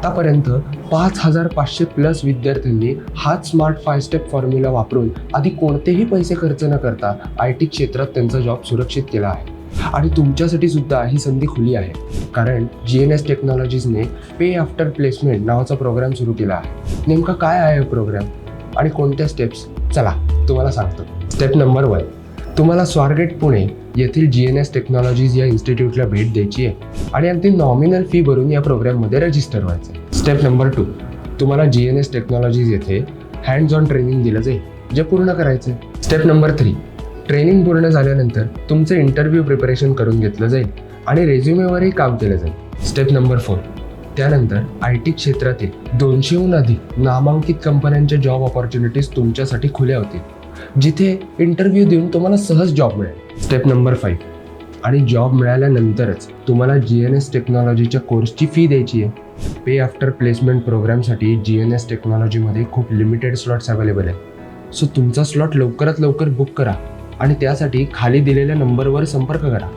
आतापर्यंत 5,500 प्लस विद्यार्थ्यांनी हाच स्मार्ट 5 स्टेप फॉर्म्युला वापरून आधी कोणतेही पैसे खर्च न करता IT क्षेत्रात त्यांचा जॉब सुरक्षित केला आहे. आणि तुमच्यासाठी सुद्धा ही संधी खुली आहे, कारण GNS टेक्नॉलॉजीजने पे आफ्टर प्लेसमेंट नावाचा प्रोग्राम सुरू केला आहे. नेमका काय आहे हा प्रोग्राम आणि कोणत्या स्टेप्स, चला तुम्हाला सांगतो. स्टेप नंबर 1, तुम्हाला स्वारगेट पुणे येथील GNS टेक्नॉलॉजीज या इन्स्टिट्यूटला भेट द्यायची आहे आणि अगदी नॉमिनल फी भरून या प्रोग्राममध्ये रजिस्टर व्हायचं. स्टेप नंबर 2, तुम्हाला GNS टेक्नॉलॉजीज येथे हँड्स ऑन ट्रेनिंग दिलं जाईल, जे पूर्ण करायचं आहे. स्टेप नंबर 3, ट्रेनिंग पूर्ण झाल्यानंतर तुमचं इंटरव्ह्यू प्रिपरेशन करून घेतलं जाईल आणि रेझ्युमेवरही काम केलं जाईल. स्टेप नंबर 4, त्यानंतर IT क्षेत्रातील 200हून अधिक नामांकित कंपन्यांच्या जॉब ऑपॉर्च्युनिटीज तुमच्यासाठी खुल्या होतील, जिथे इंटरव्ह्यू देऊन तुम्हाला सहज जॉब मिळेल. स्टेप नंबर 5, आणि जॉब मिळाल्यानंतरच तुम्हाला GNS टेक्नॉलॉजीच्या कोर्सची फी द्यायची आहे. पे आफ्टर प्लेसमेंट प्रोग्रामसाठी GNS टेक्नॉलॉजीमध्ये खूप लिमिटेड स्लॉट्स अवेलेबल आहे. सो तुमचा स्लॉट लवकरात लवकर बुक करा आणि त्यासाठी खाली दिलेल्या नंबरवर संपर्क करा.